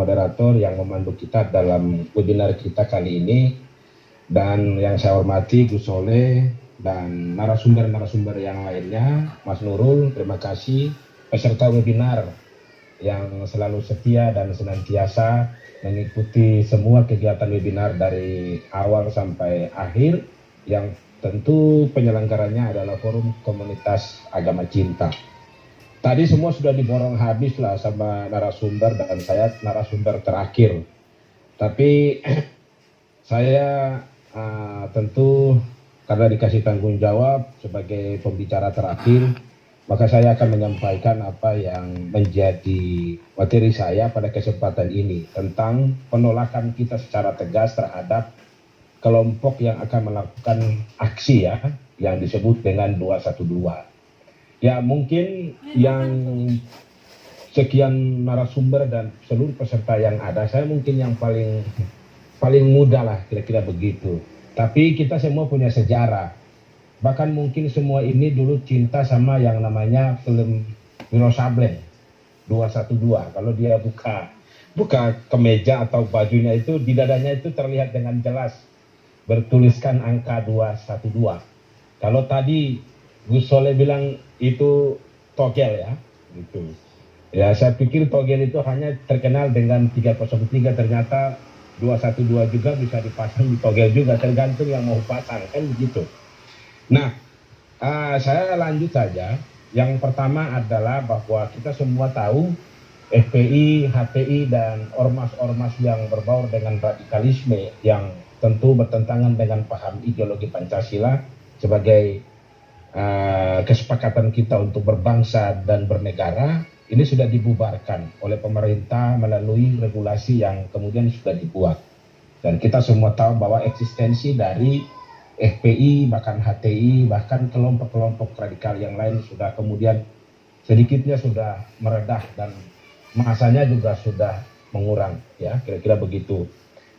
moderator yang memandu kita dalam webinar kita kali ini, dan yang saya hormati Gus Soleh dan narasumber-narasumber yang lainnya. Mas Nurul, terima kasih. Peserta webinar yang selalu setia dan senantiasa mengikuti semua kegiatan webinar dari awal sampai akhir, yang tentu penyelenggaranya adalah Forum Komunitas Agama Cinta. Tadi semua sudah diborong habis lah sama narasumber, dan saya narasumber terakhir. Tapi saya tentu karena dikasih tanggung jawab sebagai pembicara terakhir, maka saya akan menyampaikan apa yang menjadi materi saya pada kesempatan ini tentang penolakan kita secara tegas terhadap kelompok yang akan melakukan aksi yang disebut dengan 212. Ya, mungkin yang sekian narasumber dan seluruh peserta yang ada, saya mungkin yang paling muda lah, kira-kira begitu. Tapi kita semua punya sejarah. Bahkan mungkin semua ini dulu cinta sama yang namanya film Wiro Sableng 212. Kalau dia buka kemeja atau bajunya itu, di dadanya itu terlihat dengan jelas bertuliskan angka 212. Kalau tadi Gus Soleh bilang itu togel ya, gitu. Ya, saya pikir togel itu hanya terkenal dengan 303, ternyata 212 juga bisa dipasang di togel juga, tergantung yang mau pasang, kan begitu. Nah, saya lanjut saja. Yang pertama adalah bahwa kita semua tahu FPI, HTI, dan ormas-ormas yang berbaur dengan radikalisme yang tentu bertentangan dengan paham ideologi Pancasila sebagai kesepakatan kita untuk berbangsa dan bernegara, ini sudah dibubarkan oleh pemerintah melalui regulasi yang kemudian sudah dibuat. Dan kita semua tahu bahwa eksistensi dari FPI, bahkan HTI, bahkan kelompok-kelompok radikal yang lain sudah kemudian sedikitnya sudah meredah dan masanya juga sudah mengurang, ya, kira-kira begitu.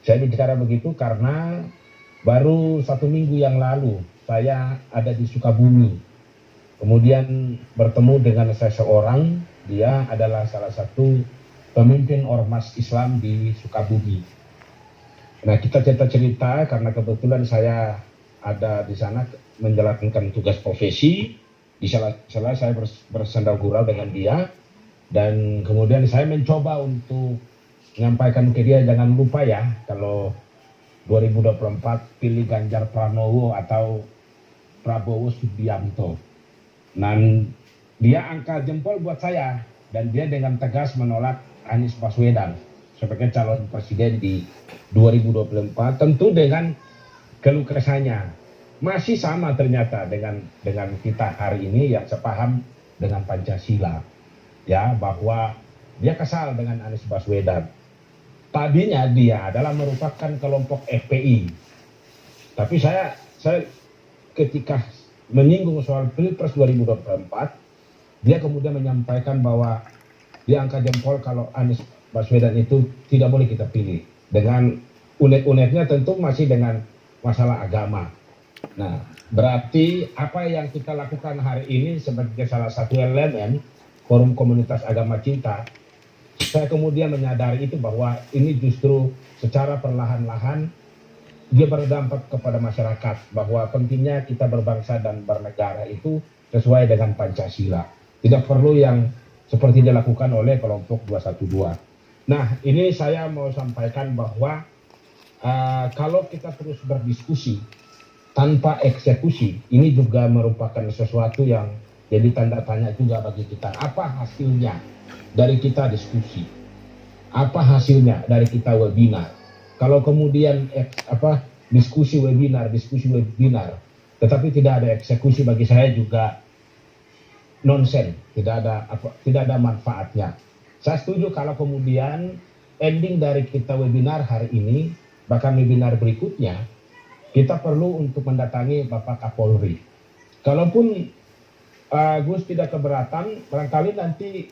Saya bicara begitu karena baru 1 minggu yang lalu saya ada di Sukabumi, kemudian bertemu dengan seseorang. Dia adalah salah satu pemimpin ormas Islam di Sukabumi. Nah, kita cerita-cerita karena kebetulan saya ada di sana menjalankan tugas profesi. Di salah saya bersandar gurau dengan dia, dan kemudian saya mencoba untuk menyampaikan ke dia, jangan lupa ya, kalau 2024 pilih Ganjar Pranowo atau Prabowo Subianto. Dan dia angkat jempol buat saya, dan dia dengan tegas menolak Anies Baswedan sebagai calon presiden di 2024, tentu dengan keluh kesahnya masih sama ternyata dengan kita hari ini yang sepaham dengan Pancasila, ya, bahwa dia kesal dengan Anies Baswedan. Tadinya dia adalah merupakan kelompok FPI, tapi saya ketika menyinggung soal Pilpres 2024, dia kemudian menyampaikan bahwa dia angkat jempol kalau Anies Baswedan itu tidak boleh kita pilih. Dengan unek-uneknya tentu masih dengan masalah agama. Nah, berarti apa yang kita lakukan hari ini sebagai salah satu elemen Forum Komunitas Agama Cinta, saya kemudian menyadari itu bahwa ini justru secara perlahan-lahan dia berdampak kepada masyarakat, bahwa pentingnya kita berbangsa dan bernegara itu sesuai dengan Pancasila. Tidak perlu yang seperti dilakukan oleh kelompok 212. Nah, ini saya mau sampaikan bahwa kalau kita terus berdiskusi tanpa eksekusi, ini juga merupakan sesuatu yang jadi tanda tanya juga bagi kita. Apa hasilnya dari kita diskusi? Apa hasilnya dari kita webinar? Kalau kemudian diskusi webinar, tetapi tidak ada eksekusi, bagi saya juga nonsen, tidak ada manfaatnya. Saya setuju kalau kemudian ending dari kita webinar hari ini, bahkan webinar berikutnya, kita perlu untuk mendatangi Bapak Kapolri. Kalaupun Gus tidak keberatan, barangkali nanti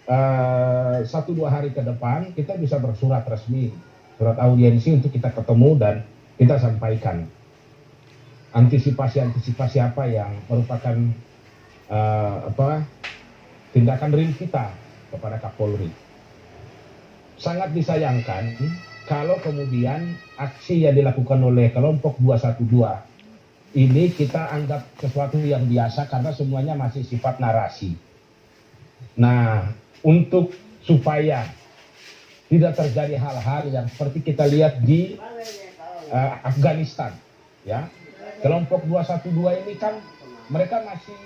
1-2 hari ke depan kita bisa bersurat resmi, surat audiensi untuk kita ketemu dan kita sampaikan antisipasi apa yang merupakan tindakan real kita kepada Kapolri. sangat disayangkan kalau kemudian aksi yang dilakukan oleh kelompok 212 ini kita anggap sesuatu yang biasa karena semuanya masih sifat narasi. Nah, untuk supaya tidak terjadi hal-hal yang seperti kita lihat di Afghanistan, ya, kelompok 212 ini kan mereka masih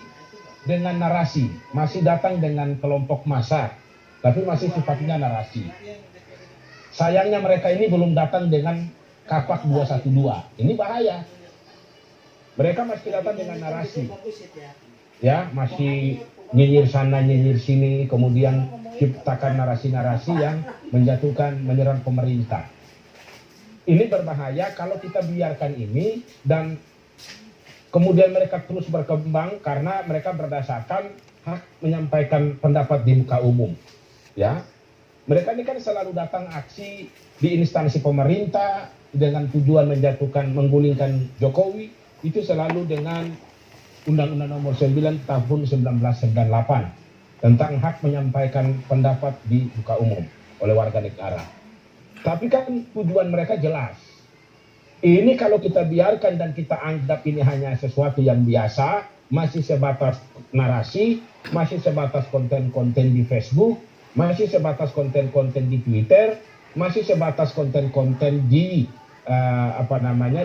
dengan narasi, masih datang dengan kelompok massa, tapi masih sifatnya narasi. Sayangnya mereka ini belum datang dengan kapak 212. Ini bahaya. Mereka masih datang dengan narasi. Ya, masih nyinyir sana, nyinyir sini, kemudian ciptakan narasi-narasi yang menjatuhkan, menyerang pemerintah. Ini berbahaya kalau kita biarkan ini dan kemudian mereka terus berkembang karena mereka berdasarkan hak menyampaikan pendapat di muka umum. Ya, mereka ini kan selalu datang aksi di instansi pemerintah dengan tujuan menjatuhkan, menggulingkan Jokowi, itu selalu dengan Undang-Undang Nomor 9 Tahun 1998 tentang hak menyampaikan pendapat di muka umum oleh warga negara. Tapi kan tujuan mereka jelas. Ini kalau kita biarkan dan kita anggap ini hanya sesuatu yang biasa, masih sebatas narasi, masih sebatas konten-konten di Facebook, masih sebatas konten-konten di Twitter, masih sebatas konten-konten di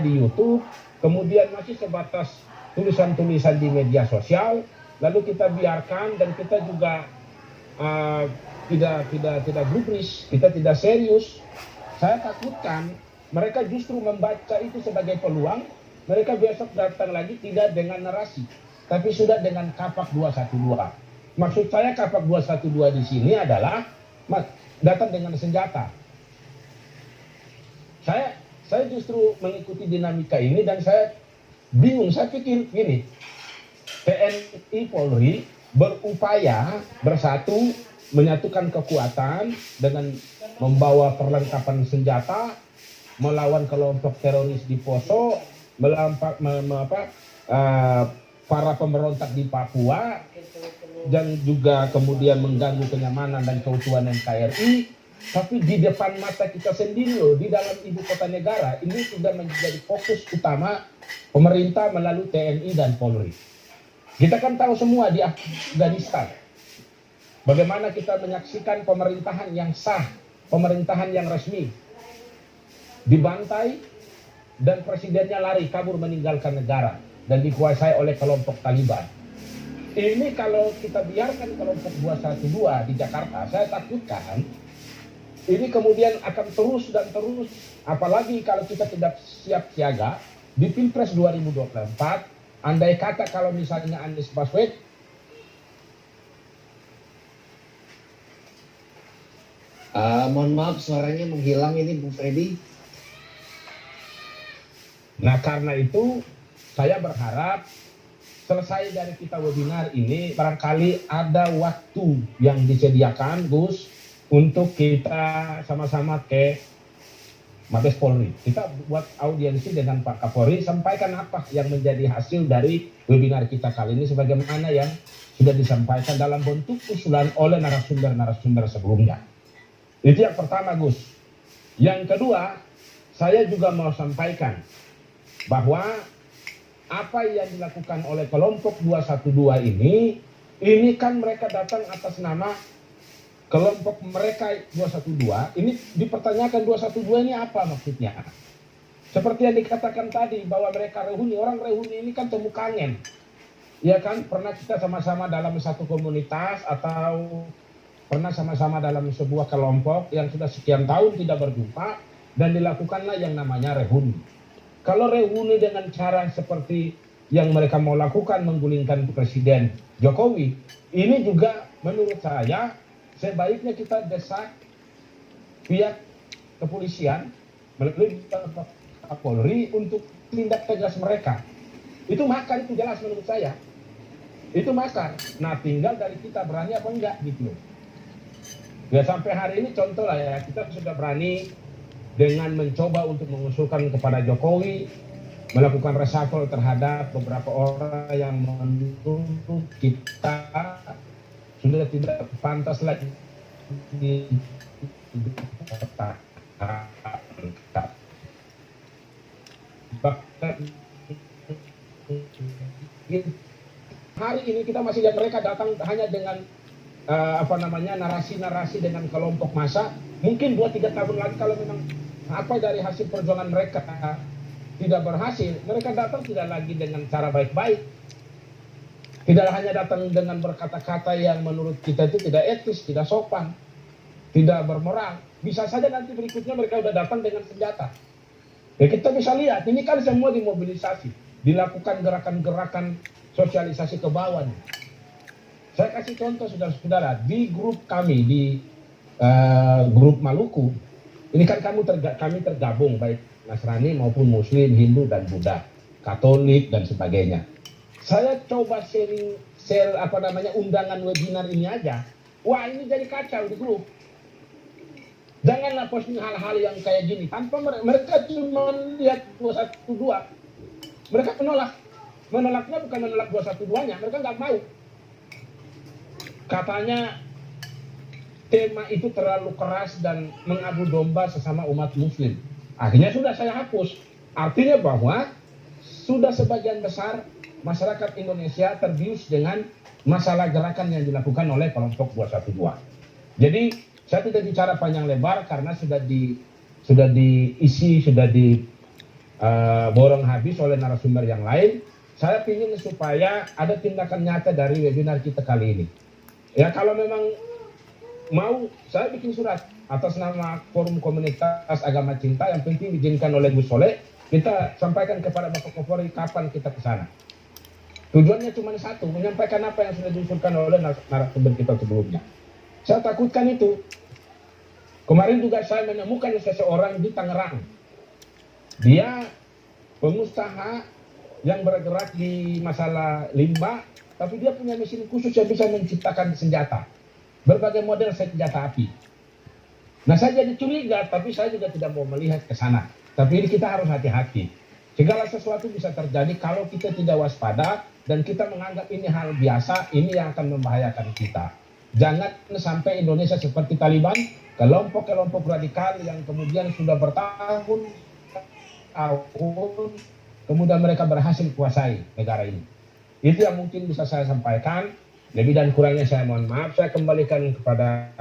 di YouTube, kemudian masih sebatas tulisan-tulisan di media sosial, lalu kita biarkan dan kita juga tidak gubris, kita tidak serius. Saya takutkan mereka justru membaca itu sebagai peluang, mereka besok datang lagi tidak dengan narasi, tapi sudah dengan kapak 212. Maksud saya kapak 212 di sini adalah datang dengan senjata. Saya justru mengikuti dinamika ini dan saya bingung, saya pikir gini, TNI Polri berupaya bersatu menyatukan kekuatan dengan membawa perlengkapan senjata melawan kelompok teroris di Poso, para pemberontak di Papua, dan juga kemudian mengganggu kenyamanan dan keutuhan NKRI. Tapi di depan mata kita sendiri loh, di dalam ibu kota negara, ini sudah menjadi fokus utama pemerintah melalui TNI dan Polri. Kita kan tahu semua di Afghanistan, bagaimana kita menyaksikan pemerintahan yang sah, pemerintahan yang resmi, dibantai dan presidennya lari kabur meninggalkan negara dan dikuasai oleh kelompok Taliban. Ini kalau kita biarkan kelompok 212 di Jakarta, saya takutkan ini kemudian akan terus dan terus, apalagi kalau kita tidak siap siaga di Pilpres 2024, andai kata kalau misalnya Anies Baswedan mohon maaf suaranya menghilang ini Bu Freddy. Nah, karena itu saya berharap selesai dari kita webinar ini barangkali ada waktu yang disediakan Gus untuk kita sama-sama ke Mabes Polri. Kita buat audiensi dengan Pak Kapolri, sampaikan apa yang menjadi hasil dari webinar kita kali ini sebagaimana yang sudah disampaikan dalam bentuk usulan oleh narasumber-narasumber sebelumnya. Itu yang pertama Gus. Yang kedua, saya juga mau sampaikan bahwa apa yang dilakukan oleh kelompok 212 ini kan mereka datang atas nama kelompok mereka 212. Ini dipertanyakan 212 ini apa maksudnya? Seperti yang dikatakan tadi bahwa mereka rehuni, orang rehuni ini kan temu kangen. Ya kan, pernah kita sama-sama dalam satu komunitas atau pernah sama-sama dalam sebuah kelompok yang sudah sekian tahun tidak berjumpa dan dilakukanlah yang namanya rehuni. Kalau rehuni dengan cara seperti yang mereka mau lakukan menggulingkan Presiden Jokowi, ini juga menurut saya sebaiknya kita desak pihak kepolisian melalui Kapolri untuk tindak tegas mereka. Itu makar, itu jelas menurut saya. Itu makar. Nah, tinggal dari kita berani apa enggak gitu. Ya sampai hari ini contoh lah ya, kita sudah berani dengan mencoba untuk mengusulkan kepada Jokowi melakukan reshuffle terhadap beberapa orang yang menurut kita sudah tidak pantas lagi Bahkan hari ini kita masih lihat mereka datang hanya dengan narasi-narasi dengan kelompok massa. Mungkin 2-3 tahun lagi kalau memang apa dari hasil perjuangan mereka tidak berhasil, mereka datang tidak lagi dengan cara baik-baik, tidak hanya datang dengan berkata-kata yang menurut kita itu tidak etis, tidak sopan, tidak bermoral. Bisa saja nanti berikutnya mereka sudah datang dengan senjata. Ya, kita bisa lihat ini kan semua dimobilisasi, dilakukan gerakan-gerakan sosialisasi ke bawah. Saya kasih contoh saudara-saudara, di grup kami, di grup Maluku, ini kan kami tergabung baik Nasrani maupun Muslim, Hindu dan Buddha, Katolik dan sebagainya. Saya coba share undangan webinar ini aja. Wah, ini jadi kacau di grup. Janganlah posting hal-hal yang kayak gini tanpa mereka cuma lihat 212. Mereka menolak. Menolaknya bukan menolak 212-nya, mereka nggak mau. Katanya tema itu terlalu keras dan mengadu domba sesama umat muslim. Akhirnya sudah saya hapus. Artinya bahwa sudah sebagian besar masyarakat Indonesia terbius dengan masalah gerakan yang dilakukan oleh kelompok 212. Jadi saya tidak bicara panjang lebar karena sudah diborong habis oleh narasumber yang lain. Saya ingin supaya ada tindakan nyata dari webinar kita kali ini. Ya, kalau memang mau, saya bikin surat atas nama Forum Komunitas Agama Cinta, yang penting diizinkan oleh Gus Soleh, kita sampaikan kepada Bapak Kapolri kapan kita ke sana. Tujuannya cuma satu, menyampaikan apa yang sudah diusulkan oleh narasumber kita sebelumnya. Saya takutkan itu. Kemarin juga saya menemukan seseorang di Tangerang. Dia pengusaha yang bergerak di masalah limbah, tapi dia punya mesin khusus yang bisa menciptakan senjata. Berbagai model senjata api. Nah, saya jadi curiga, tapi saya juga tidak mau melihat ke sana. Tapi ini kita harus hati-hati. Segala sesuatu bisa terjadi kalau kita tidak waspada dan kita menganggap ini hal biasa, ini yang akan membahayakan kita. Jangan sampai Indonesia seperti Taliban, kelompok-kelompok radikal yang kemudian sudah bertahun-tahun, kemudian mereka berhasil kuasai negara ini. Itu yang mungkin bisa saya sampaikan. Lebih dan kurangnya saya mohon maaf. Saya kembalikan kepada